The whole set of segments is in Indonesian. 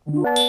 Halo,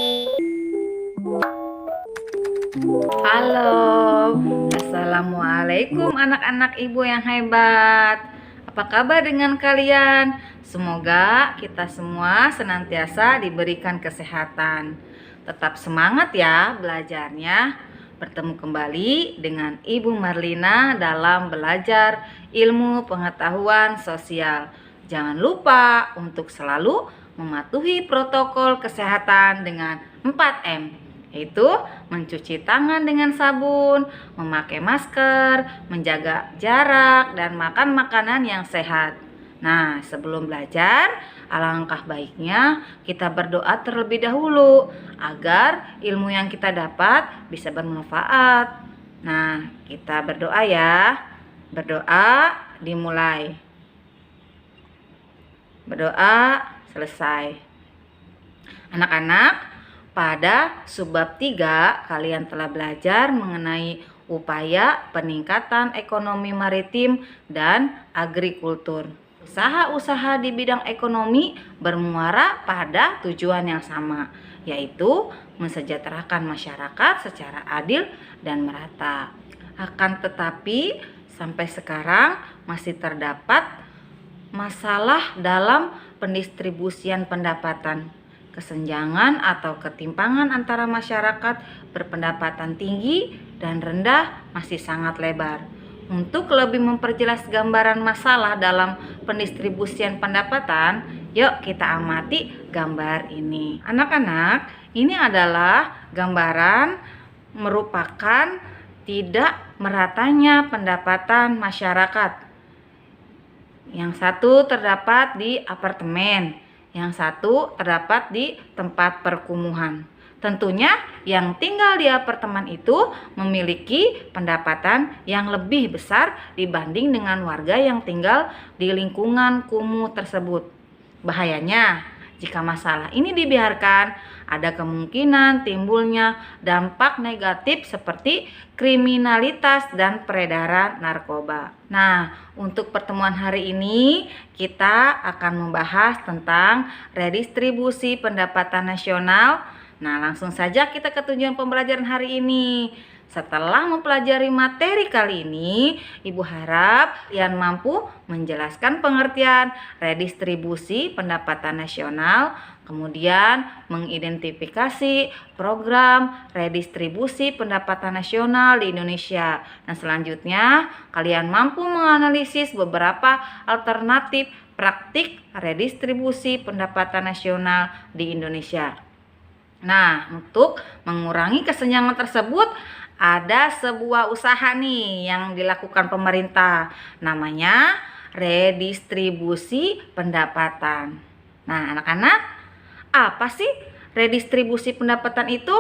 assalamualaikum anak-anak ibu yang hebat. Apa kabar dengan kalian? Semoga kita semua senantiasa diberikan kesehatan. Tetap semangat ya belajarnya. Bertemu kembali dengan Ibu Marlina dalam belajar ilmu pengetahuan sosial. Jangan lupa untuk selalu mematuhi protokol kesehatan dengan 4M, yaitu mencuci tangan dengan sabun, memakai masker, menjaga jarak, dan makan makanan yang sehat. Nah, sebelum belajar, alangkah baiknya kita berdoa terlebih dahulu agar ilmu yang kita dapat bisa bermanfaat. Nah, kita berdoa ya. Berdoa dimulai. Berdoa selesai. Anak-anak, pada subbab 3 kalian telah belajar mengenai upaya peningkatan ekonomi maritim dan agrikultur. Usaha-usaha di bidang ekonomi bermuara pada tujuan yang sama, yaitu mensejahterakan masyarakat secara adil dan merata. Akan tetapi sampai sekarang masih terdapat masalah dalam pendistribusian pendapatan. Kesenjangan atau ketimpangan antara masyarakat berpendapatan tinggi dan rendah masih sangat lebar. Untuk lebih memperjelas gambaran masalah dalam pendistribusian pendapatan, yuk kita amati gambar ini. Anak-anak, ini adalah gambaran merupakan tidak meratanya pendapatan masyarakat. Yang satu terdapat di apartemen, yang satu terdapat di tempat perkumuhan. Tentunya yang tinggal di apartemen itu memiliki pendapatan yang lebih besar dibanding dengan warga yang tinggal di lingkungan kumuh tersebut. Bahayanya, jika masalah ini dibiarkan, ada kemungkinan timbulnya dampak negatif seperti kriminalitas dan peredaran narkoba. Nah, untuk pertemuan hari ini kita akan membahas tentang redistribusi pendapatan nasional. Nah, langsung saja kita ke tujuan pembelajaran hari ini. Setelah mempelajari materi kali ini, Ibu harap kalian mampu menjelaskan pengertian redistribusi pendapatan nasional, kemudian mengidentifikasi program redistribusi pendapatan nasional di Indonesia. Dan selanjutnya, kalian mampu menganalisis beberapa alternatif praktik redistribusi pendapatan nasional di Indonesia. Nah, untuk mengurangi kesenjangan tersebut, ada sebuah usaha nih yang dilakukan pemerintah, namanya redistribusi pendapatan. Nah, anak-anak, apa sih redistribusi pendapatan itu?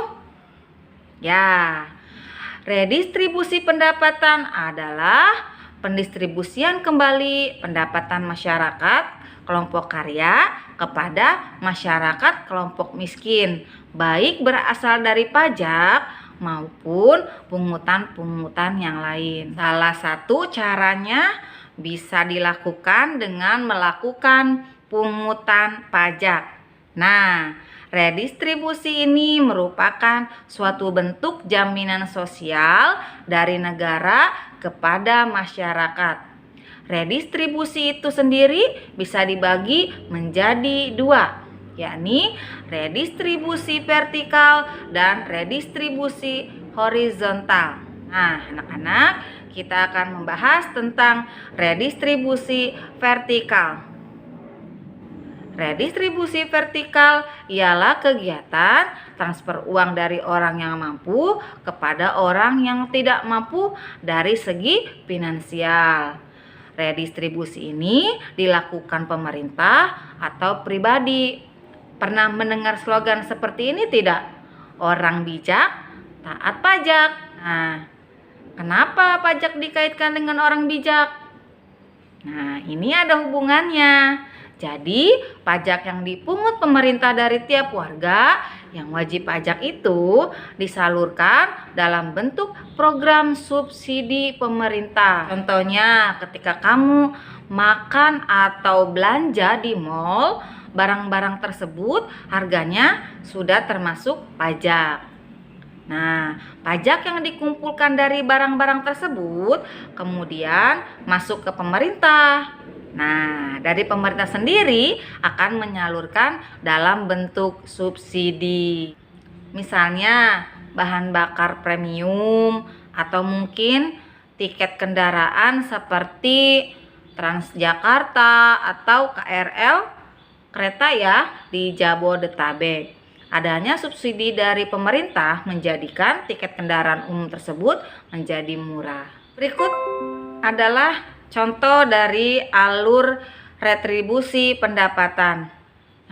Ya, redistribusi pendapatan adalah pendistribusian kembali pendapatan masyarakat kelompok karya kepada masyarakat kelompok miskin, baik berasal dari pajak maupun pungutan-pungutan yang lain. Salah satu caranya bisa dilakukan dengan melakukan pungutan pajak. Nah, redistribusi ini merupakan suatu bentuk jaminan sosial dari negara kepada masyarakat. Redistribusi itu sendiri bisa dibagi menjadi dua, yakni redistribusi vertikal dan redistribusi horizontal. Nah, anak-anak, kita akan membahas tentang redistribusi vertikal. Redistribusi vertikal ialah kegiatan transfer uang dari orang yang mampu kepada orang yang tidak mampu dari segi finansial. Redistribusi ini dilakukan pemerintah atau pribadi. Pernah mendengar slogan seperti ini tidak? Orang bijak, taat pajak. Nah, kenapa pajak dikaitkan dengan orang bijak? Nah, ini ada hubungannya. Jadi, pajak yang dipungut pemerintah dari tiap warga yang wajib pajak itu disalurkan dalam bentuk program subsidi pemerintah. Contohnya, ketika kamu makan atau belanja di mall, barang-barang tersebut harganya sudah termasuk pajak. Nah, pajak yang dikumpulkan dari barang-barang tersebut kemudian masuk ke pemerintah. Nah, dari pemerintah sendiri akan menyalurkan dalam bentuk subsidi. Misalnya, bahan bakar premium atau mungkin tiket kendaraan seperti Transjakarta atau KRL kereta ya di Jabodetabek. Adanya subsidi dari pemerintah menjadikan tiket kendaraan umum tersebut menjadi murah. Berikut adalah contoh dari alur retribusi pendapatan.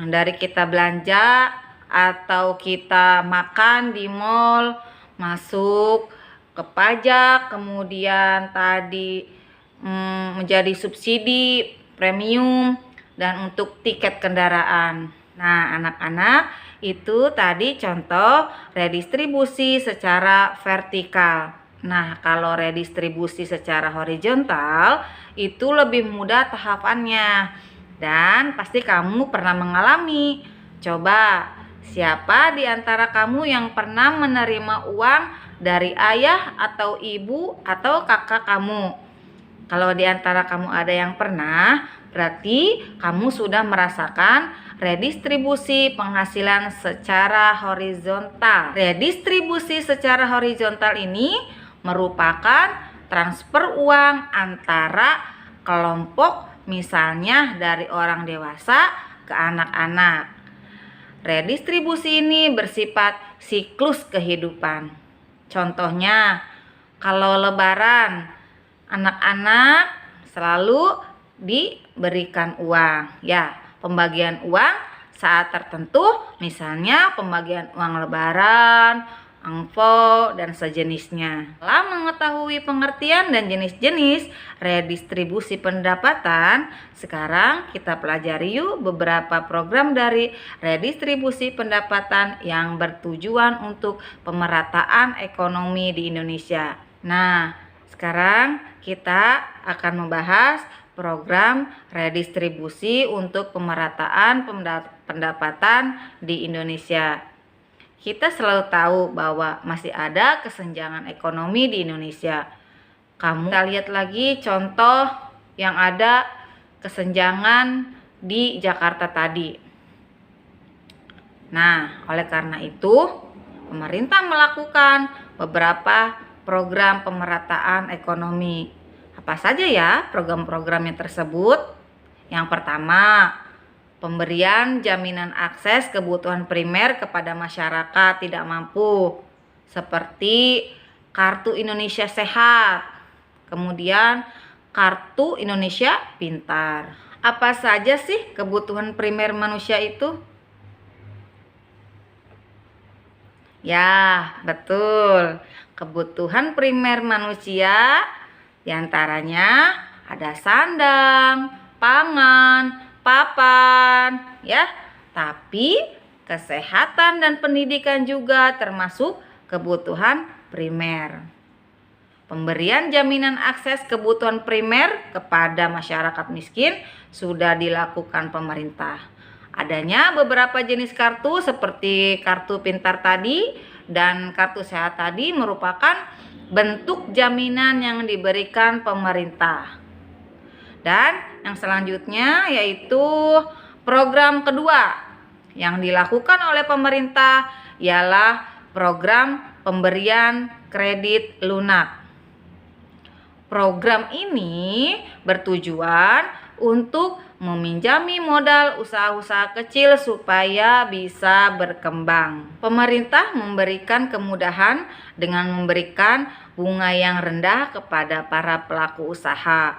Yang dari kita belanja atau kita makan di mall, masuk ke pajak, kemudian tadi menjadi subsidi premium dan untuk tiket kendaraan. Nah, anak-anak, itu tadi contoh redistribusi secara vertikal. Nah, kalau redistribusi secara horizontal itu lebih mudah tahapannya. Dan pasti kamu pernah mengalami. Coba, siapa di antara kamu yang pernah menerima uang dari ayah atau ibu atau kakak kamu? Kalau di antara kamu ada yang pernah, berarti kamu sudah merasakan redistribusi penghasilan secara horizontal. Redistribusi secara horizontal ini merupakan transfer uang antara kelompok, misalnya dari orang dewasa ke anak-anak. Redistribusi ini bersifat siklus kehidupan. Contohnya, kalau lebaran, anak-anak selalu diberikan uang, ya. Pembagian uang saat tertentu, misalnya pembagian uang lebaran, angpau, dan sejenisnya. Setelah mengetahui pengertian dan jenis-jenis redistribusi pendapatan, sekarang kita pelajari yuk beberapa program dari redistribusi pendapatan yang bertujuan untuk pemerataan ekonomi di Indonesia. Nah, sekarang kita akan membahas program redistribusi untuk pemerataan pendapatan di Indonesia. Kita selalu tahu bahwa masih ada kesenjangan ekonomi di Indonesia. Kita lihat lagi contoh yang ada kesenjangan di Jakarta tadi. Nah, oleh karena itu, pemerintah melakukan beberapa program pemerataan ekonomi. Apa saja ya program-programnya tersebut? Yang pertama, pemberian jaminan akses kebutuhan primer kepada masyarakat tidak mampu, seperti Kartu Indonesia Sehat, kemudian Kartu Indonesia Pintar. Apa saja sih kebutuhan primer manusia itu? Ya, betul. Kebutuhan primer manusia diantaranya ada sandang, pangan, papan, ya. Tapi kesehatan dan pendidikan juga termasuk kebutuhan primer. Pemberian jaminan akses kebutuhan primer kepada masyarakat miskin sudah dilakukan pemerintah. Adanya beberapa jenis kartu seperti kartu pintar tadi dan kartu sehat tadi merupakan bentuk jaminan yang diberikan pemerintah. Dan yang selanjutnya yaitu program kedua yang dilakukan oleh pemerintah ialah program pemberian kredit lunak. Program ini bertujuan untuk meminjami modal usaha-usaha kecil supaya bisa berkembang. Pemerintah memberikan kemudahan dengan memberikan bunga yang rendah kepada para pelaku usaha.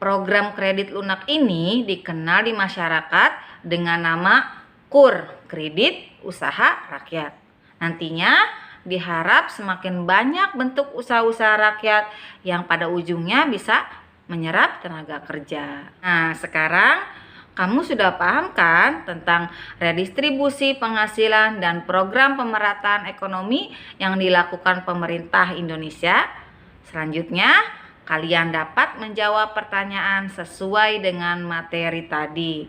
Program kredit lunak ini dikenal di masyarakat dengan nama KUR, Kredit Usaha Rakyat. Nantinya diharap semakin banyak bentuk usaha-usaha rakyat yang pada ujungnya bisa menyerap tenaga kerja. Nah, sekarang kamu sudah paham kan tentang redistribusi penghasilan dan program pemerataan ekonomi yang dilakukan pemerintah Indonesia? Selanjutnya, kalian dapat menjawab pertanyaan sesuai dengan materi tadi.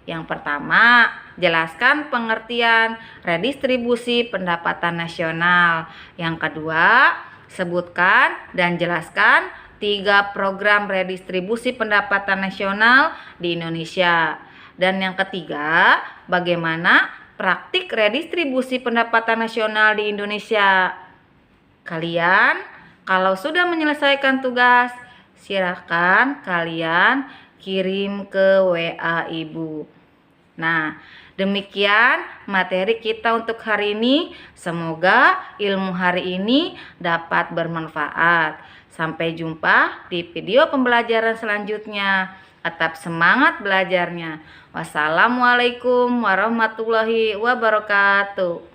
Yang pertama, jelaskan pengertian redistribusi pendapatan nasional. Yang kedua, sebutkan dan jelaskan 3 program redistribusi pendapatan nasional di Indonesia. Dan yang ketiga, bagaimana praktik redistribusi pendapatan nasional di Indonesia. Kalian kalau sudah menyelesaikan tugas, silakan kalian kirim ke WA Ibu. Nah, demikian materi kita untuk hari ini. Semoga ilmu hari ini dapat bermanfaat. Sampai jumpa di video pembelajaran selanjutnya. Tetap semangat belajarnya. Wassalamualaikum warahmatullahi wabarakatuh.